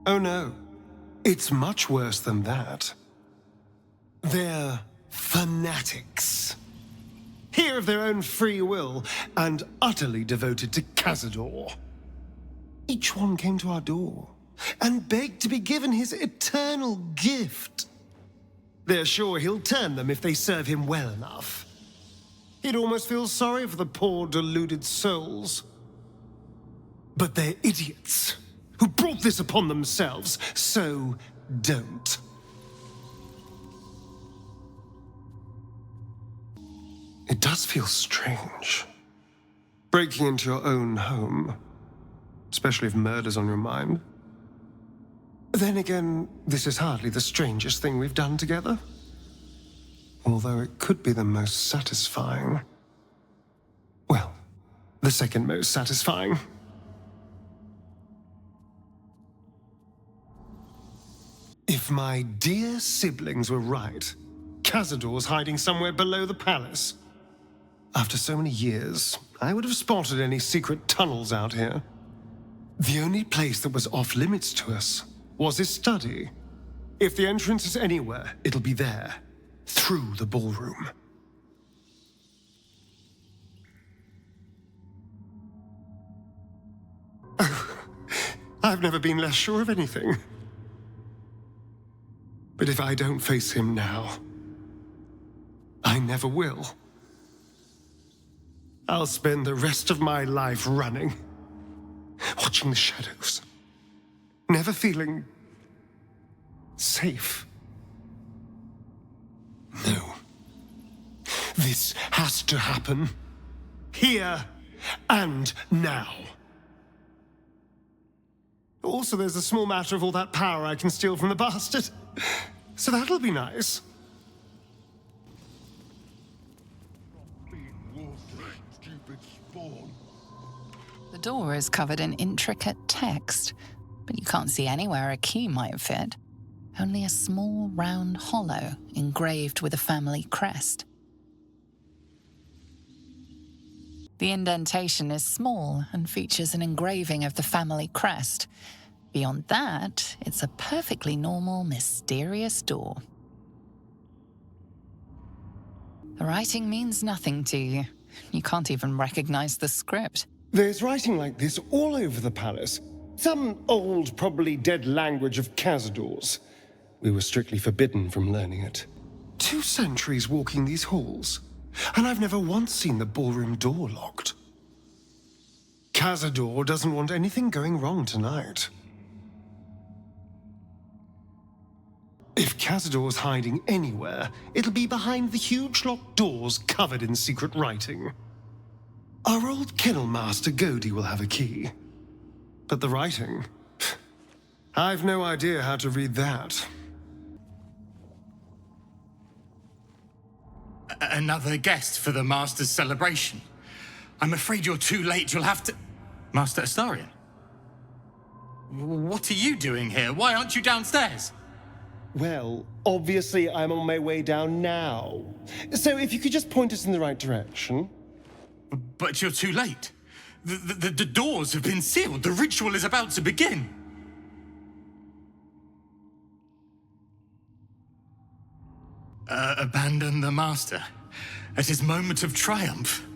Oh no, it's much worse than that. They're fanatics. Here of their own free will, and utterly devoted to Cazador. Each one came to our door, and begged to be given his eternal gift. They're sure he'll turn them if they serve him well enough. He'd almost feel sorry for the poor, deluded souls. But they're idiots, who brought this upon themselves, so don't. It does feel strange, breaking into your own home, especially if murder's on your mind. Then again, this is hardly the strangest thing we've done together. Although it could be the most satisfying. Well, the second most satisfying. If my dear siblings were right, Cazador's hiding somewhere below the palace. After so many years, I would have spotted any secret tunnels out here. The only place that was off-limits to us was his study. If the entrance is anywhere, it'll be there, through the ballroom. Oh, I've never been less sure of anything. But if I don't face him now, I never will. I'll spend the rest of my life running, watching the shadows, never feeling safe. No. This has to happen. Here and now. Also, there's a small matter of all that power I can steal from the bastard. So that'll be nice. The door is covered in intricate text, but you can't see anywhere a key might fit. Only a small round hollow engraved with a family crest. The indentation is small and features an engraving of the family crest. Beyond that, it's a perfectly normal, mysterious door. The writing means nothing to you. You can't even recognize the script. There's writing like this all over the palace. Some old, probably dead language of Cazador's. We were strictly forbidden from learning it. 2 centuries walking these halls, and I've never once seen the ballroom door locked. Cazador doesn't want anything going wrong tonight. If Cazador's hiding anywhere, it'll be behind the huge locked doors covered in secret writing. Our old kennel master Godi will have a key. But the writing... I've no idea how to read that. Another guest for the Master's celebration. I'm afraid you're too late. You'll have to... Master Astarion? What are you doing here? Why aren't you downstairs? Well, obviously I'm on my way down now. So if you could just point us in the right direction. But you're too late. The doors have been sealed. The ritual is about to begin. Abandon the Master at his moment of triumph.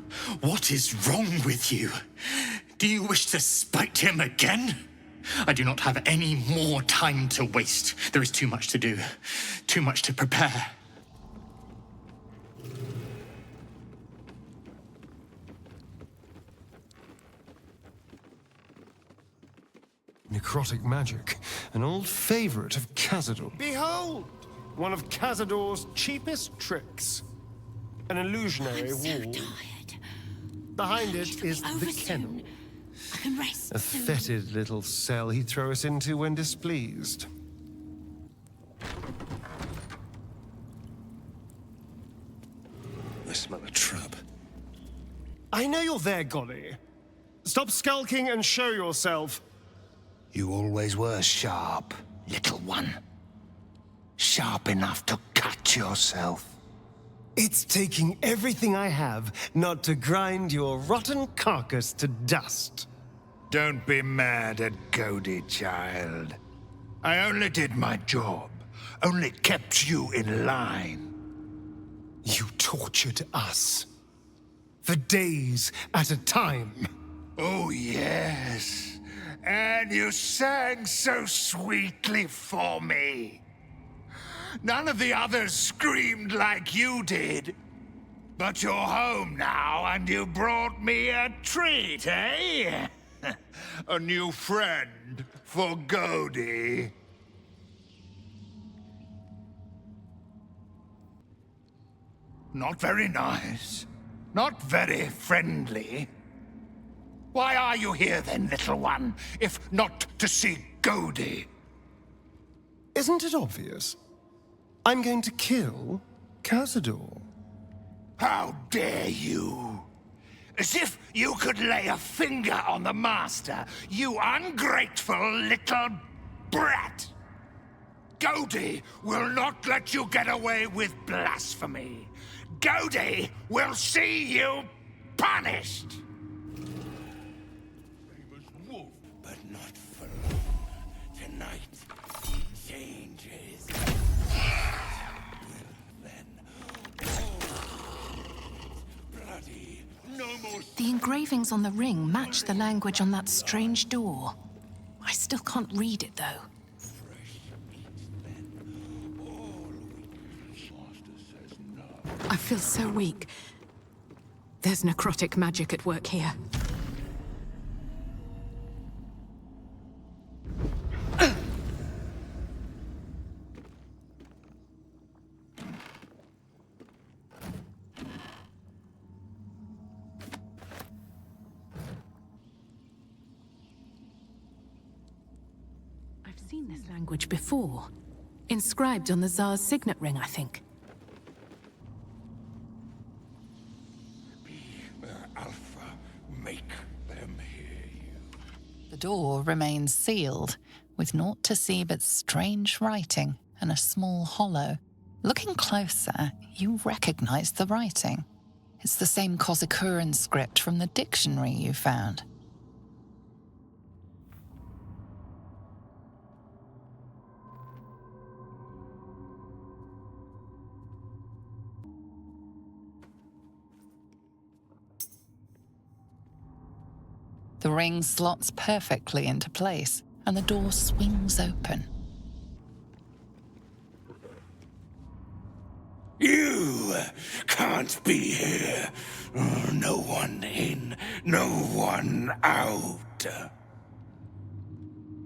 What is wrong with you? Do you wish to spite him again? I do not have any more time to waste. There is too much to do, too much to prepare. Necrotic magic, an old favorite of Cazador. Behold! One of Cazador's cheapest tricks. An illusionary wall. Tired. Behind it is the kennel. I can rest. A fetid little cell he'd throw us into when displeased. I smell a trap. I know you're there, Golly. Stop skulking and show yourself. You always were sharp, little one. Sharp enough to cut yourself. It's taking everything I have not to grind your rotten carcass to dust. Don't be mad at Godi, child. I only did my job. Only kept you in line. You tortured us. For days at a time. Oh, yes. And you sang so sweetly for me. None of the others screamed like you did. But you're home now, and you brought me a treat, eh? A new friend for Godey. Not very nice. Not very friendly. Why are you here then, little one, if not to see Godey? Isn't it obvious? I'm going to kill Cazador. How dare you? As if you could lay a finger on the Master, you ungrateful little brat! Godey will not let you get away with blasphemy. Godey will see you punished! But not for long. Tonight, he changes. Bloody, no more. The engravings on the ring match the language on that strange door. I still can't read it, though. I feel so weak. There's necrotic magic at work here. I've seen this language before. Inscribed on the Tsar's signet ring, I think. Alpha, make them hear you. The door remains sealed, with naught to see but strange writing and a small hollow. Looking closer, you recognize the writing. It's the same Kozakuran script from the dictionary you found. The ring slots perfectly into place, and the door swings open. You can't be here. No one in, no one out.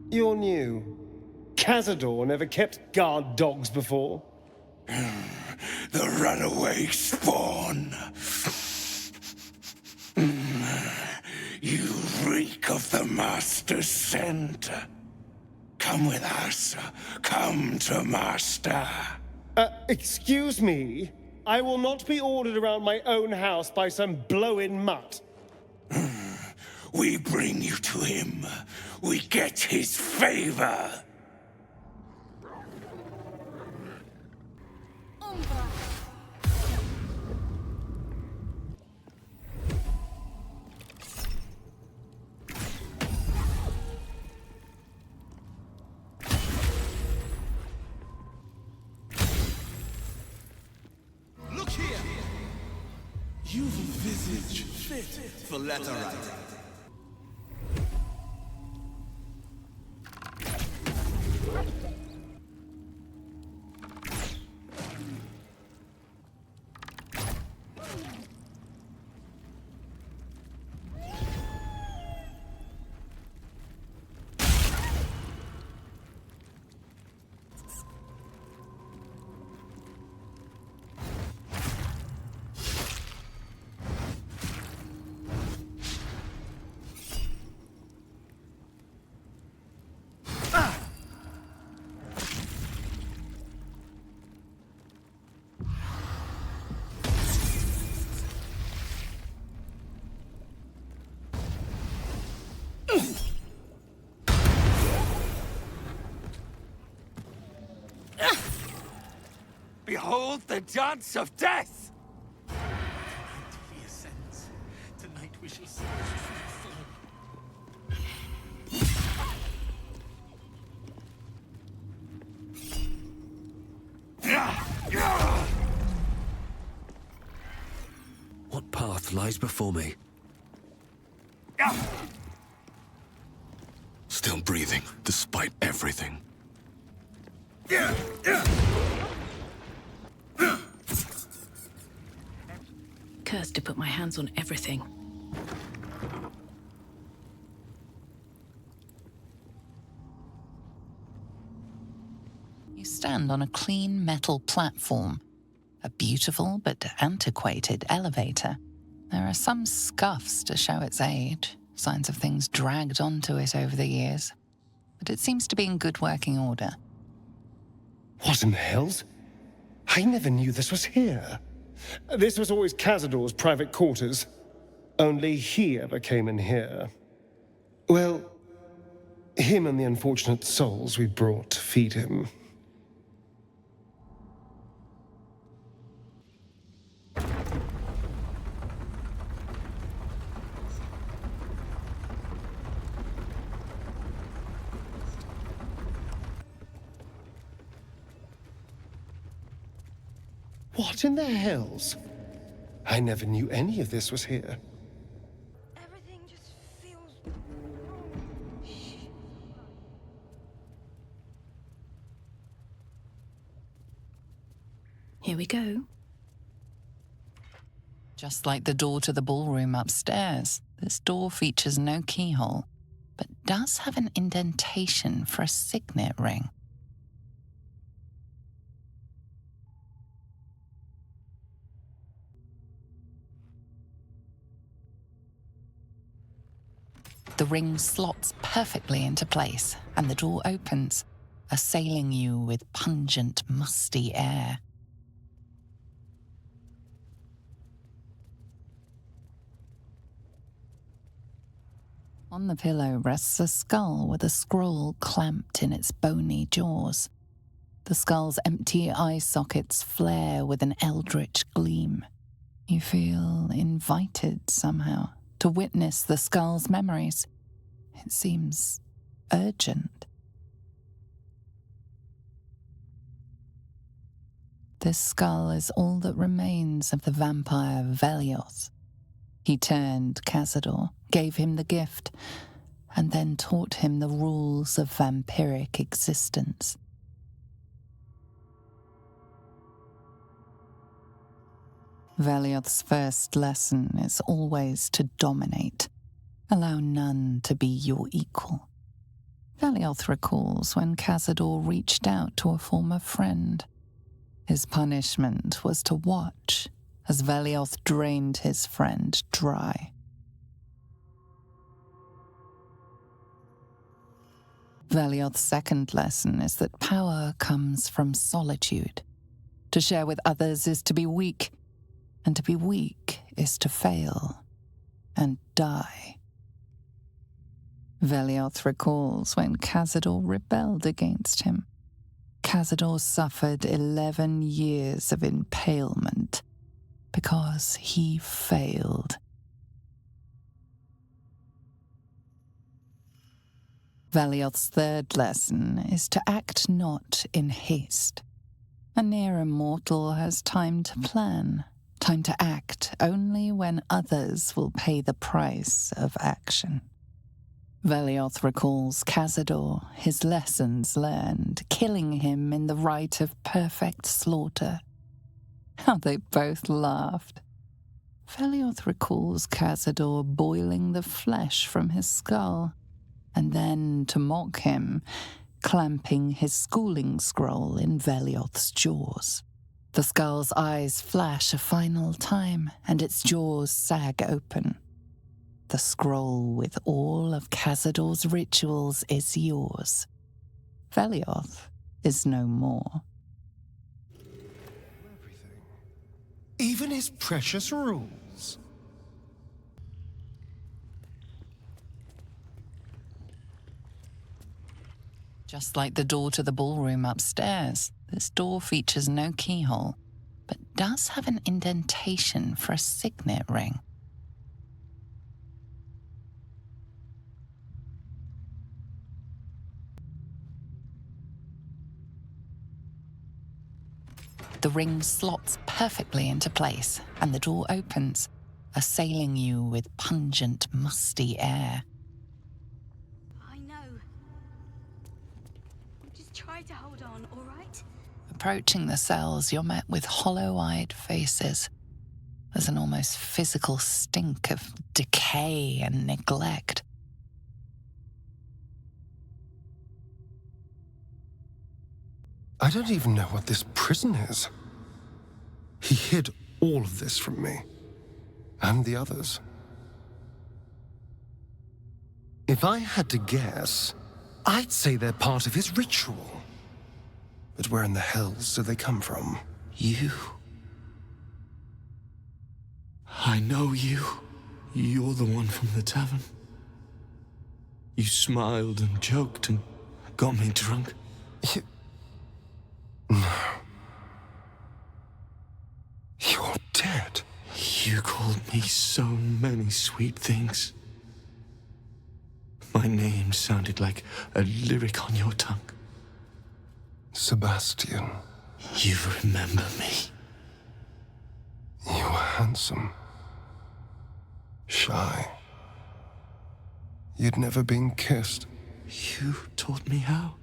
You're new. Cazador never kept guard dogs before. The runaway spawn. You reek of the Master's scent. Come with us. Come to Master. Excuse me? I will not be ordered around my own house by some blow-in mutt. We bring you to him. We get his favor. You've a visage fit for letter writing. Behold the dance of death! He ascends. Tonight we shall see his true form. What path lies before me? Still breathing, despite everything. Cursed to put my hands on everything. You stand on a clean metal platform, a beautiful but antiquated elevator. There are some scuffs to show its age, signs of things dragged onto it over the years, but it seems to be in good working order. What in the hells? I never knew this was here. This was always Cazador's private quarters. Only he ever came in here. Well, him and the unfortunate souls we brought to feed him. What in the hells? I never knew any of this was here. Everything just feels Here we go. Just like the door to the ballroom upstairs, this door features no keyhole, but does have an indentation for a signet ring. The ring slots perfectly into place, and the door opens, assailing you with pungent, musty air. On the pillow rests a skull with a scroll clamped in its bony jaws. The skull's empty eye sockets flare with an eldritch gleam. You feel invited somehow to witness the skull's memories. It seems urgent. This skull is all that remains of the vampire Vellioth. He turned Cazador, gave him the gift, and then taught him the rules of vampiric existence. Vellioth's first lesson is always to dominate. Allow none to be your equal. Vellioth recalls when Cazador reached out to a former friend. His punishment was to watch as Vellioth drained his friend dry. Vellioth's second lesson is that power comes from solitude. To share with others is to be weak, and to be weak is to fail and die. Vellioth recalls when Cazador rebelled against him. Cazador suffered 11 years of impalement because he failed. Vellioth's third lesson is to act not in haste. A near immortal has time to plan, time to act only when others will pay the price of action. Vellioth recalls Cazador, his lessons learned, killing him in the rite of perfect slaughter. How they both laughed. Vellioth recalls Cazador boiling the flesh from his skull, and then, to mock him, clamping his schooling scroll in Vellioth's jaws. The skull's eyes flash a final time, and its jaws sag open. The scroll with all of Cazador's rituals is yours. Vellioth is no more. Everything. Even his precious rules. Just like the door to the ballroom upstairs, this door features no keyhole, but does have an indentation for a signet ring. The ring slots perfectly into place, and the door opens, assailing you with pungent, musty air. I know. Just try to hold on, all right? Approaching the cells, you're met with hollow-eyed faces. There's an almost physical stink of decay and neglect. I don't even know what this prison is. He hid all of this from me. And the others. If I had to guess, I'd say they're part of his ritual. But where in the hells do they come from? You. I know you. You're the one from the tavern. You smiled and joked and got me drunk. No. You're dead. You called me so many sweet things. My name sounded like a lyric on your tongue. Sebastian. You remember me. You were handsome. Shy. You'd never been kissed. You taught me how.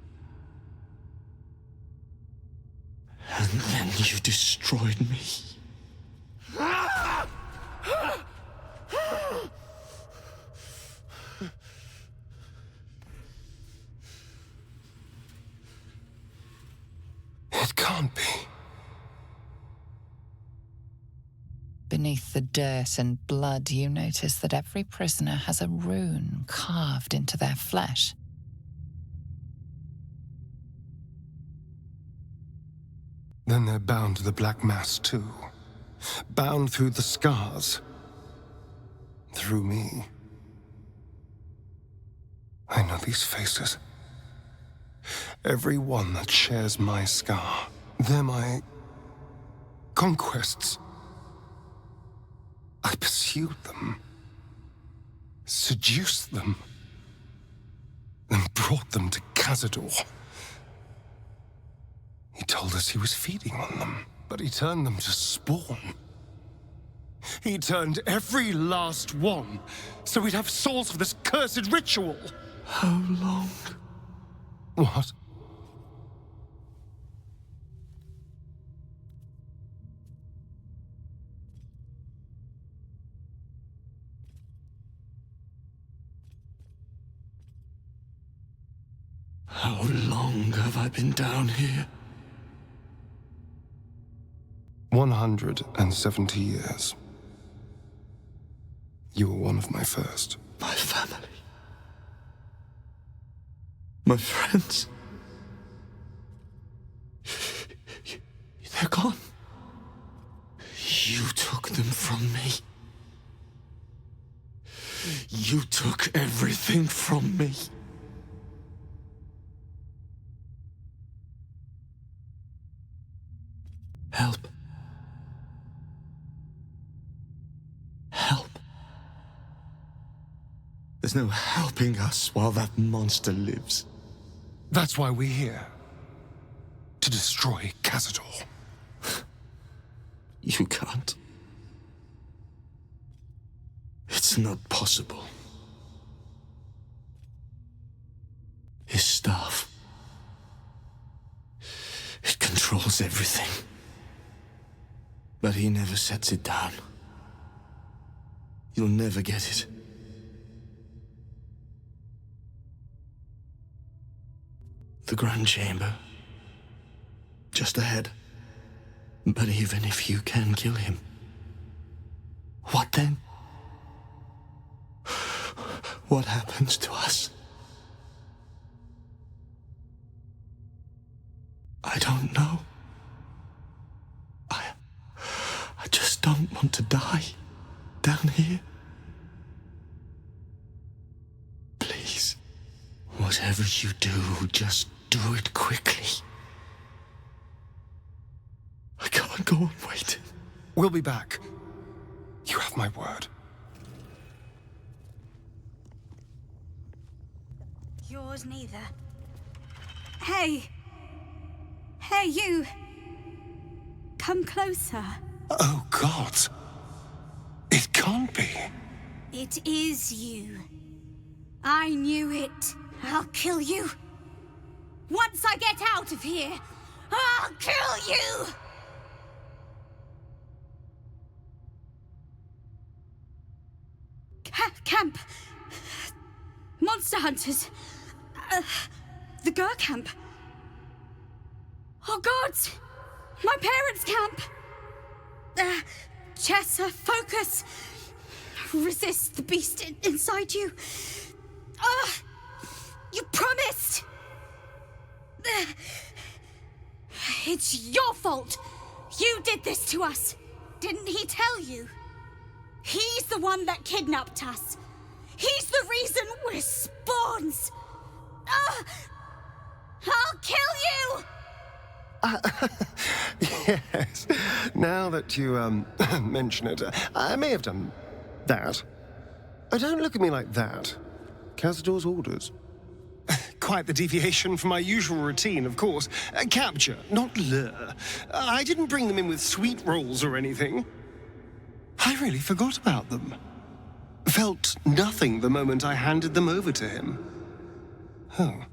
And then you destroyed me. It can't be. Beneath the dirt and blood, you notice that every prisoner has a rune carved into their flesh. Then they're bound to the Black Mass too. Bound through the scars. Through me. I know these faces. Every one that shares my scar. They're my conquests. I pursued them. Seduced them. Then brought them to Cazador. He told us he was feeding on them, but he turned them to spawn. He turned every last one, so we'd have souls for this cursed ritual. How long? What? How long have I been down here? 170 years. You were one of my first. My family. My friends. They're gone. You took them from me. You took everything from me. Help. Help. There's no helping us while that monster lives. That's why we're here. To destroy Cazador. You can't. It's not possible. His staff. It controls everything. But he never sets it down. You'll never get it. The Grand Chamber. Just ahead. But even if you can kill him, what then? What happens to us? I don't know. I just don't want to die down here. Please, whatever you do, just do it quickly. I can't go on waiting. We'll be back. You have my word. Yours neither. Hey! Hey, you! Come closer. Oh, God. It can't can't be. It is you. I knew it. I'll kill you. Once I get out of here, I'll kill you! Camp. Monster hunters. The Gur camp. Oh gods! My parents' camp! Chessa, focus! Resist the beast inside you. You promised! It's your fault! You did this to us! Didn't he tell you? He's the one that kidnapped us. He's the reason we're spawns! I'll kill you! Yes. Now that you, mention it, I may have done that. Don't look at me like that. Cazador's orders. Quite the deviation from my usual routine, of course. Capture, not lure. I didn't bring them in with sweet rolls or anything. I really forgot about them. Felt nothing the moment I handed them over to him. Oh.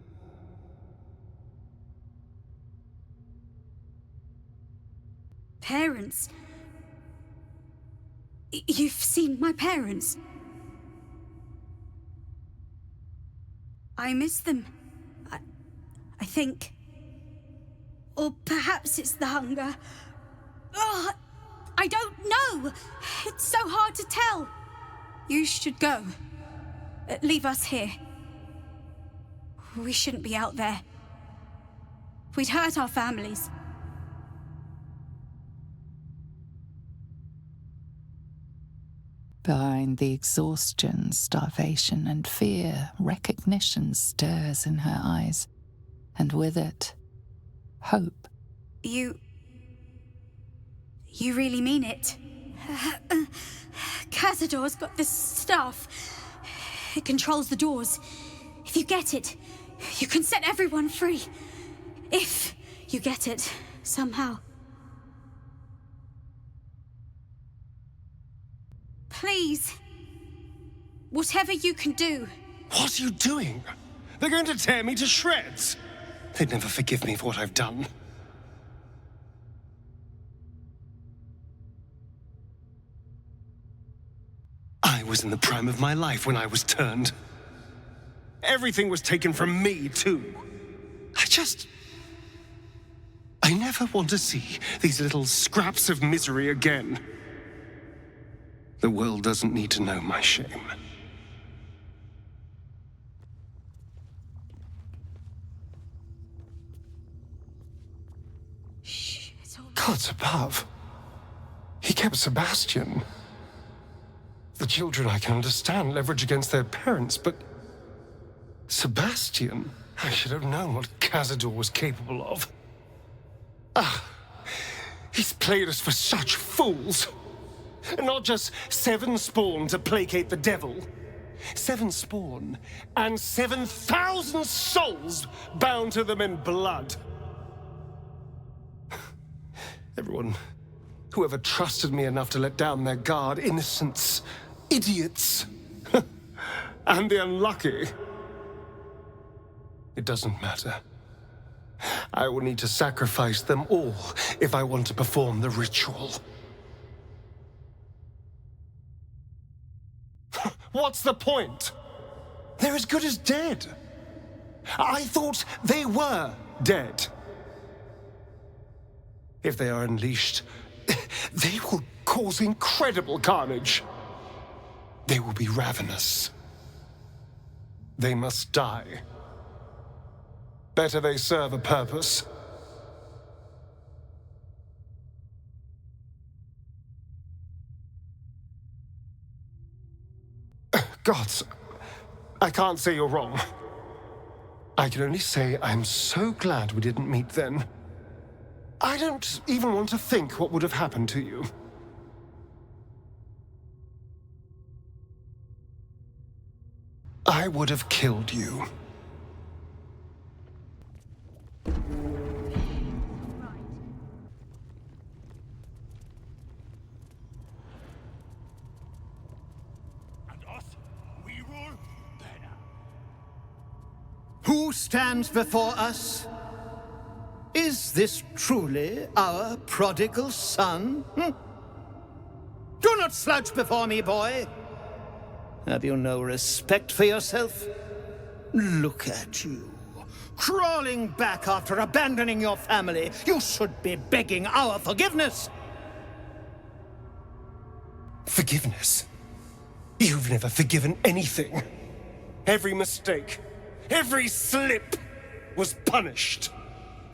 Parents? You've seen my parents? I miss them. I think. Or perhaps it's the hunger. Oh, I don't know. It's so hard to tell. You should go. Leave us here. We shouldn't be out there. We'd hurt our families. Behind the exhaustion, starvation, and fear, recognition stirs in her eyes, and with it, hope. You really mean it? Cazador's got this stuff. It controls the doors. If you get it, you can set everyone free. If you get it, somehow. Please. Whatever you can do. What are you doing? They're going to tear me to shreds. They'd never forgive me for what I've done. I was in the prime of my life when I was turned. Everything was taken from me, too. I never want to see these little scraps of misery again. The world doesn't need to know my shame. Shh, it's all... Gods above. He kept Sebastian. The children, I can understand, leverage against their parents, but... Sebastian? I should have known what Cazador was capable of. He's played us for such fools. Not just 7 spawn to placate the devil. 7 spawn and 7,000 souls bound to them in blood. Everyone, whoever trusted me enough to let down their guard, innocents, idiots, and the unlucky. It doesn't matter. I will need to sacrifice them all if I want to perform the ritual. What's the point? They're as good as dead. I thought they were dead. If they are unleashed, they will cause incredible carnage. They will be ravenous. They must die. Better they serve a purpose. Gods, I can't say you're wrong. I can only say I'm so glad we didn't meet then. I don't even want to think what would have happened to you. I would have killed you. stands before us? Is this truly our prodigal son? Do not slouch before me, boy. Have you no respect for yourself? Look at you, crawling back after abandoning your family. You should be begging our forgiveness. Forgiveness? You've never forgiven anything. Every mistake, every slip was punished.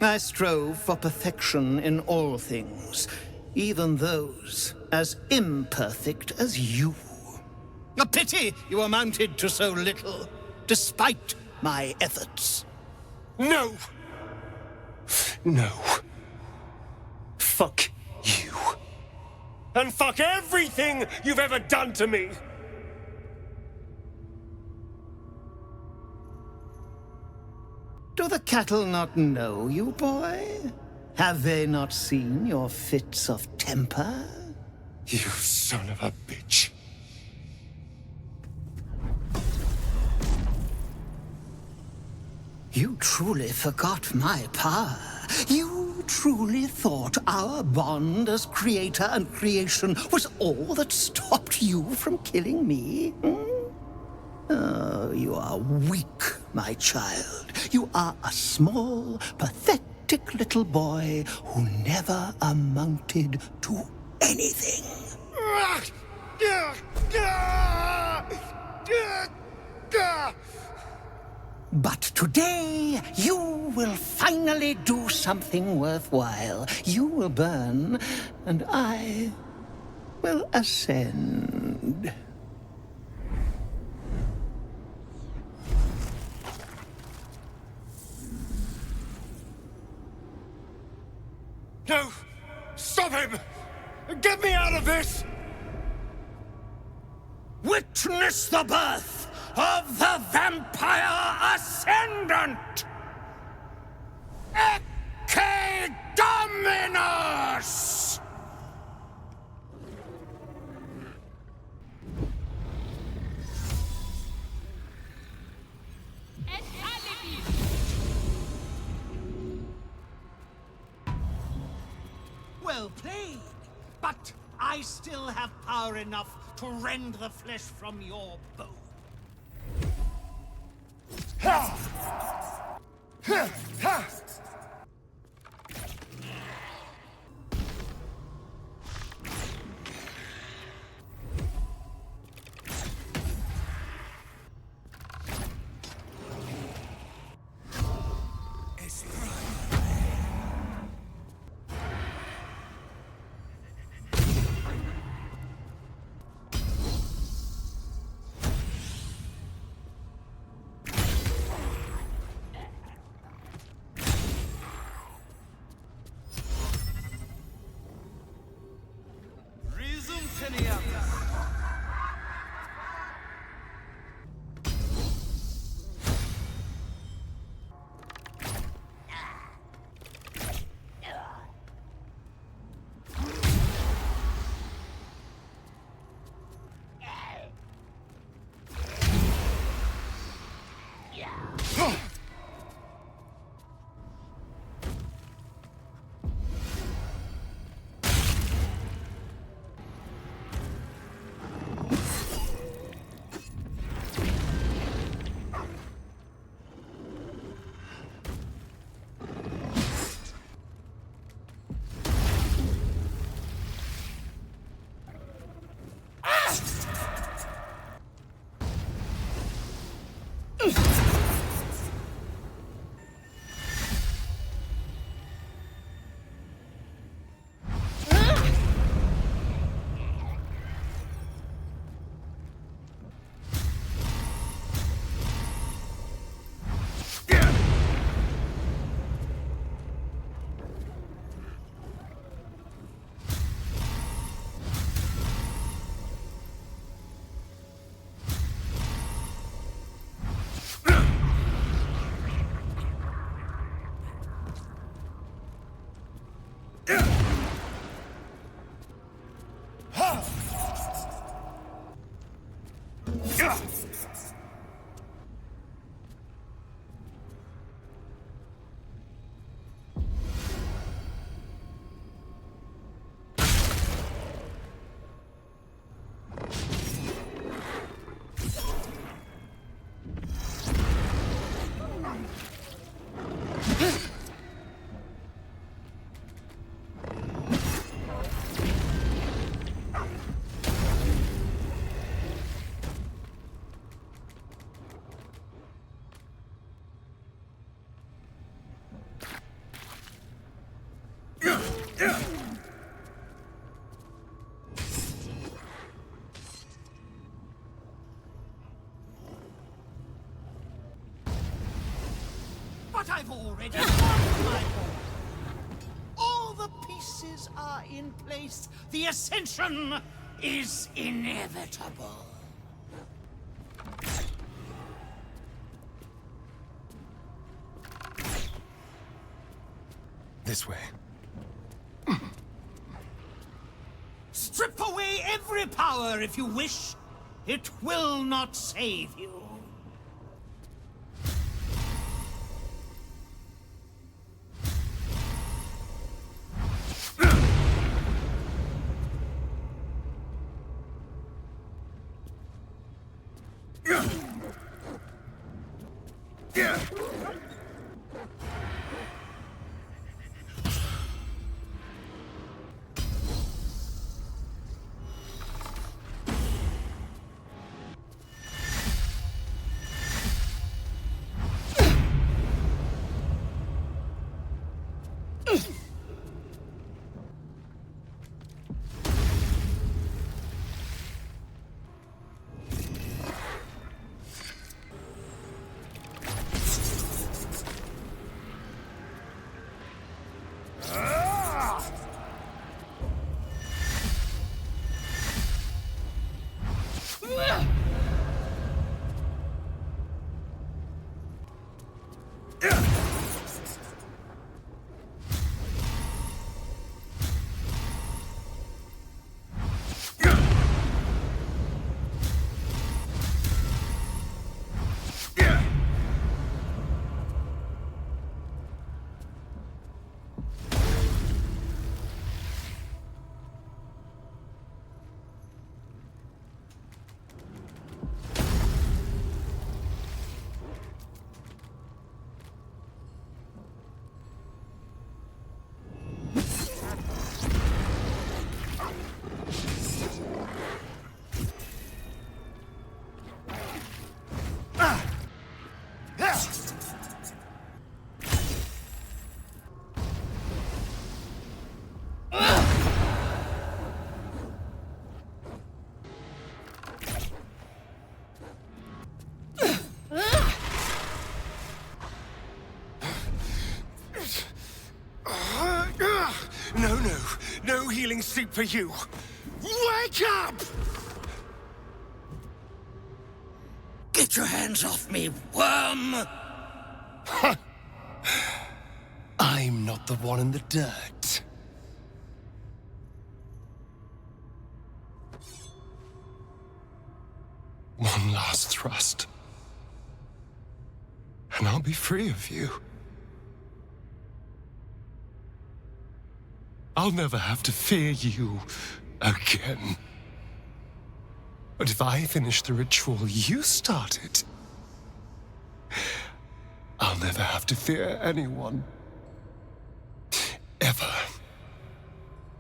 I strove for perfection in all things, even those as imperfect as you. A pity you amounted to so little, despite my efforts. No! No. Fuck you. And fuck everything you've ever done to me! Do the cattle not know you, boy? Have they not seen your fits of temper? You son of a bitch. You truly forgot my power. You truly thought our bond as creator and creation was all that stopped you from killing me? Oh, you are weak, my child. You are a small, pathetic little boy who never amounted to anything. But today, you will finally do something worthwhile. You will burn, and I will ascend. No! Stop him! Get me out of this! Witness the birth of the Vampire Ascendant! Ecce Dominus! Well played, but I still have power enough to rend the flesh from your bone. Ha! Ha! Ha! I've already won my war. All the pieces are in place. The ascension is inevitable. This way. Strip away every power if you wish. It will not save you. No healing soup for you. Wake up! Get your hands off me, worm! I'm not the one in the dirt. One last thrust. And I'll be free of you. I'll never have to fear you again. But if I finish the ritual you started, I'll never have to fear anyone. Ever.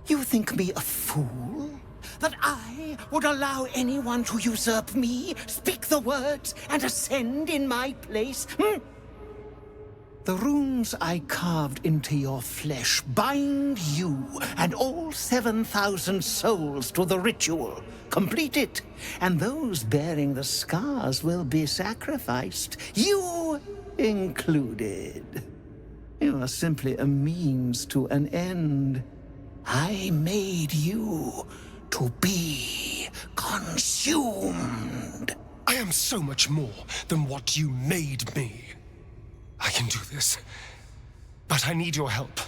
You think me a fool? That I would allow anyone to usurp me, speak the words, and ascend in my place? The runes I carved into your flesh bind you and all 7,000 souls to the ritual. Complete it, and those bearing the scars will be sacrificed, you included. You are simply a means to an end. I made you to be consumed. I am so much more than what you made me. I can do this, but I need your help.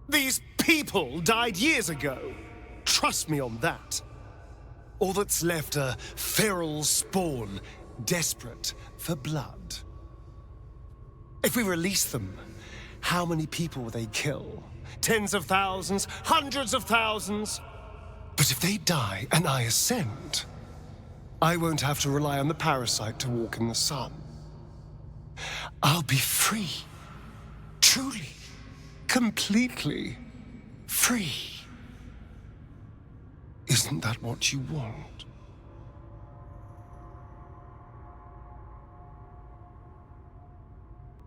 These people died years ago. Trust me on that. All that's left are feral spawn, desperate for blood. If we release them, how many people will they kill? Tens of thousands, hundreds of thousands? But if they die and I ascend, I won't have to rely on the parasite to walk in the sun. I'll be free. Truly. Completely free. Isn't that what you want?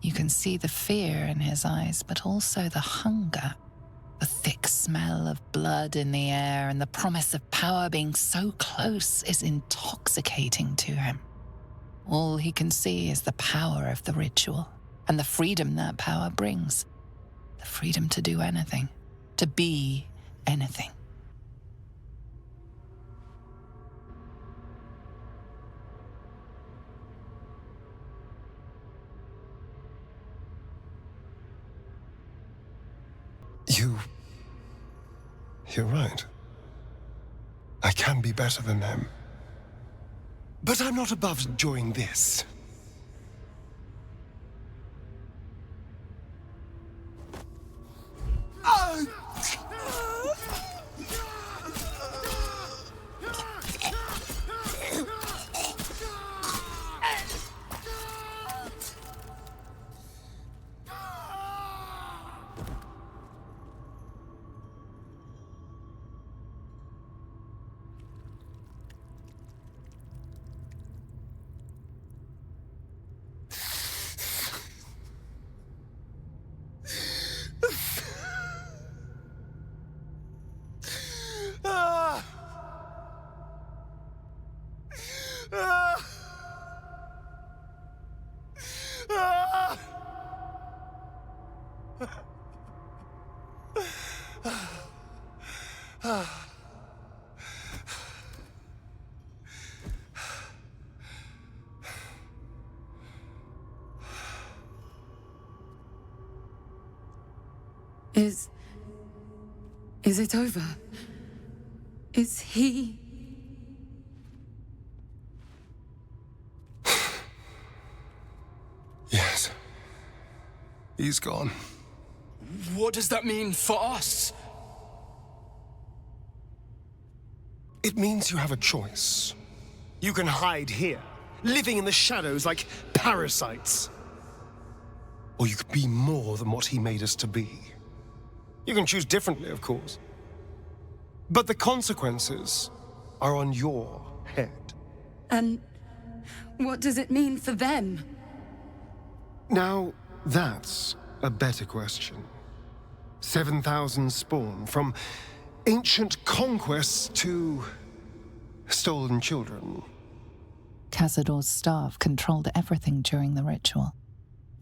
You can see the fear in his eyes, but also the hunger, the thick smell of blood in the air and the promise of power being so close is intoxicating to him. All he can see is the power of the ritual and the freedom that power brings. The freedom to do anything, to be anything. You're right. I can be better than them. But I'm not above enjoying this. Is it over? Is he... Yes. He's gone. What does that mean for us? It means you have a choice. You can hide here, living in the shadows like parasites. Or you could be more than what he made us to be. You can choose differently, of course. But the consequences are on your head. And what does it mean for them? Now, that's a better question. 7,000 spawn, from ancient conquests to stolen children. Cazador's staff controlled everything during the ritual.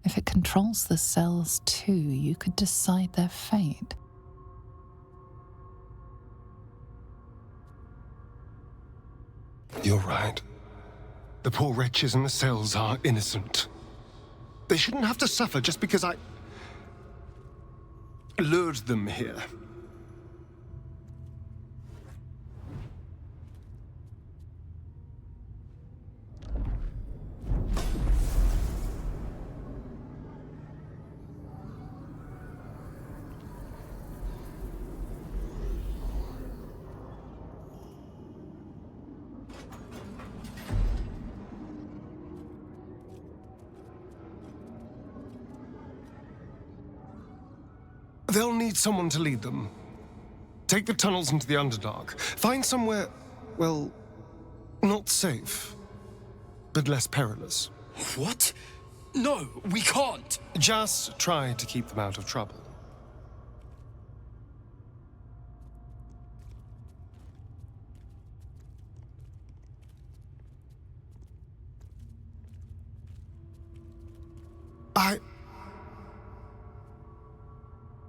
If it controls the cells too, you could decide their fate. You're right. The poor wretches in the cells are innocent. They shouldn't have to suffer just because I lured them here. They'll need someone to lead them. Take the tunnels into the Underdark. Find somewhere, well, not safe, but less perilous. What? No, we can't. Just try to keep them out of trouble.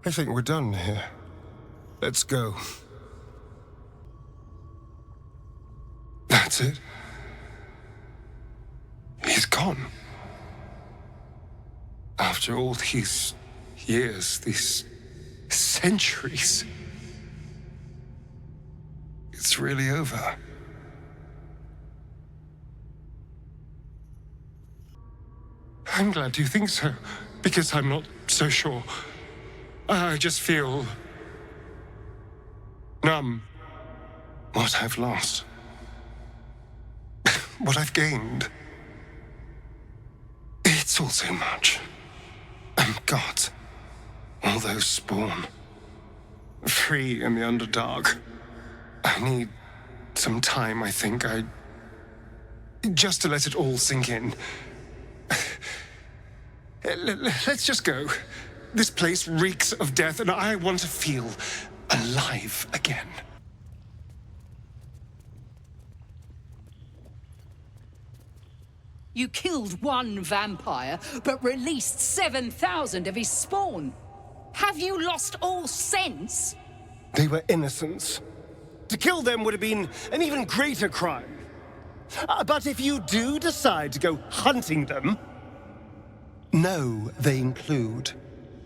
I think we're done here. Let's go. That's it. He's gone. After all these years, these centuries, it's really over. I'm glad you think so, because I'm not so sure. I just feel numb. What I've lost. What I've gained. It's all so much. And God, all those spawn. Free in the Underdark. I need some time, I think. Just to let it all sink in. Let's just go. This place reeks of death, and I want to feel alive again. You killed one vampire, but released 7,000 of his spawn. Have you lost all sense? They were innocents. To kill them would have been an even greater crime. But if you do decide to go hunting them, know they include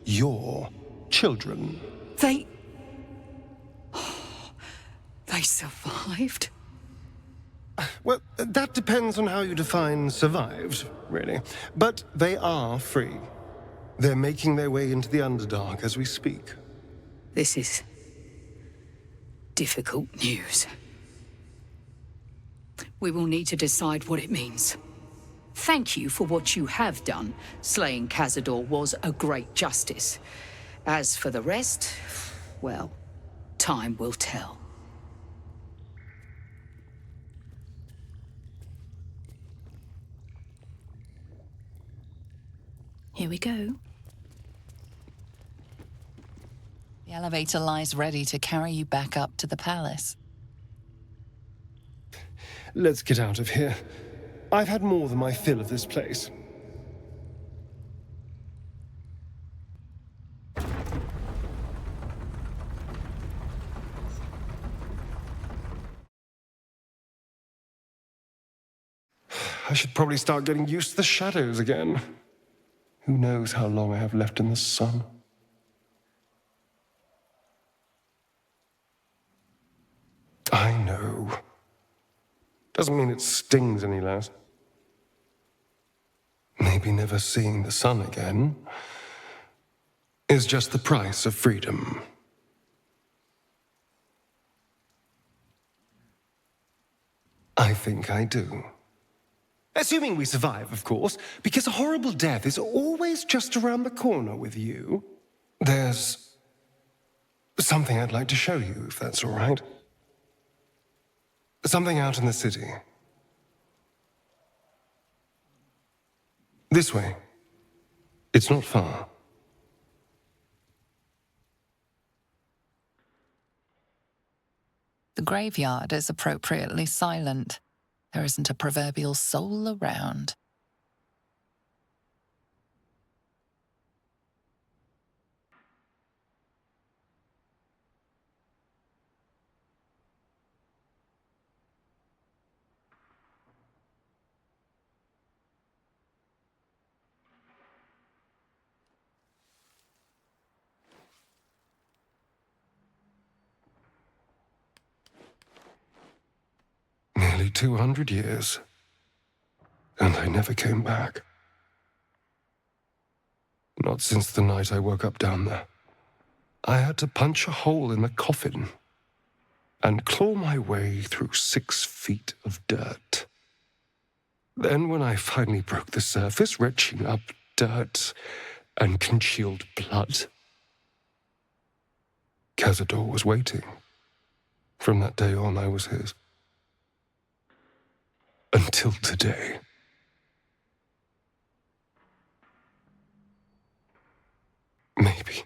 your children. They survived? Well, that depends on how you define survived, really. But they are free. They're making their way into the Underdark as we speak. This is difficult news. We will need to decide what it means. Thank you for what you have done. Slaying Cazador was a great justice. As for the rest, well, time will tell. Here we go. The elevator lies ready to carry you back up to the palace. Let's get out of here. I've had more than my fill of this place. I should probably start getting used to the shadows again. Who knows how long I have left in the sun? I know. Doesn't mean it stings any less. Maybe never seeing the sun again is just the price of freedom. I think I do. Assuming we survive, of course, because a horrible death is always just around the corner with you. There's something I'd like to show you, if that's all right. Something out in the city. This way. It's not far. The graveyard is appropriately silent. There isn't a proverbial soul around. Nearly 200 years. And I never came back. Not since the night I woke up down there. I had to punch a hole in the coffin and claw my way through 6 feet of dirt. Then when I finally broke the surface, retching up dirt and congealed blood, Cazador was waiting. From that day on, I was his. Until today. Maybe.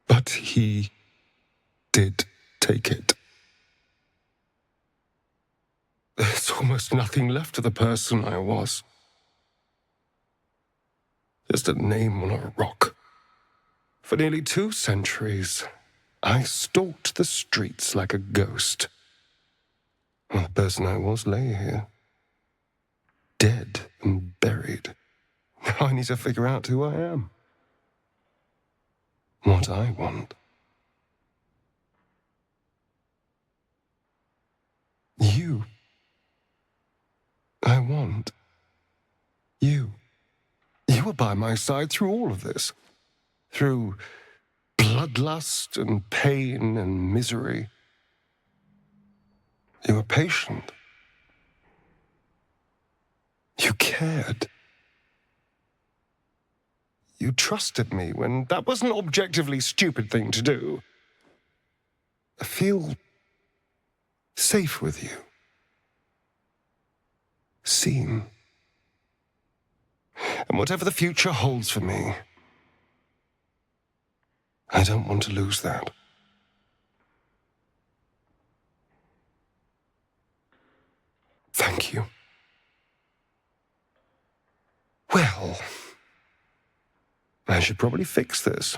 But he did take it. There's almost nothing left of the person I was. Just a name on a rock. For nearly 2 centuries, I stalked the streets like a ghost. Well, the person I was lay here. Dead and buried. Now I need to figure out who I am. What I want. You. I want you. You were by my side through all of this. Through bloodlust and pain and misery. You were patient. You cared. You trusted me when that was an objectively stupid thing to do. I feel safe with you. Seen. And whatever the future holds for me, I don't want to lose that. Thank you. Well, I should probably fix this.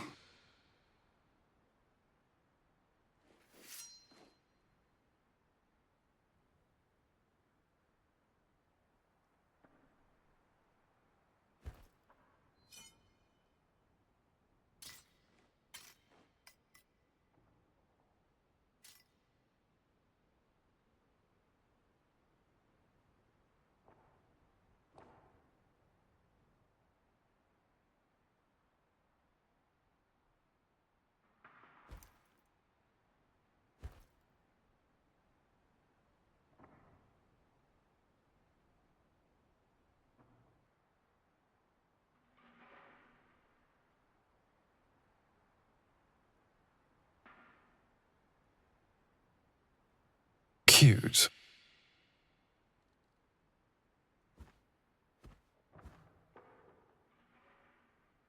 Cute.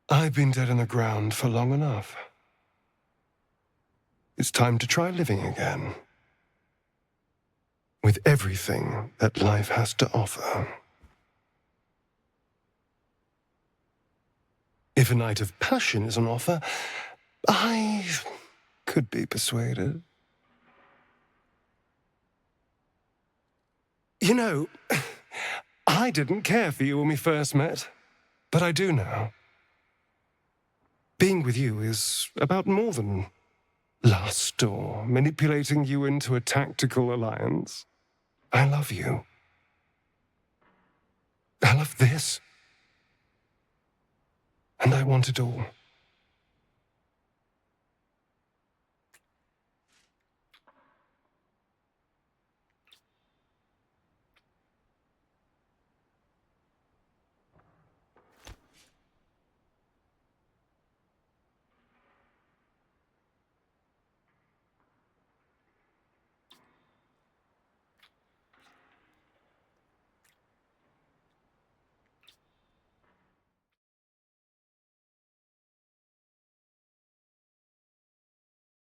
I've been dead in the ground for long enough. It's time to try living again. With everything that life has to offer. If a night of passion is on offer, I could be persuaded. You know, I didn't care for you when we first met, but I do now. Being with you is about more than lust or manipulating you into a tactical alliance. I love you. I love this. And I want it all.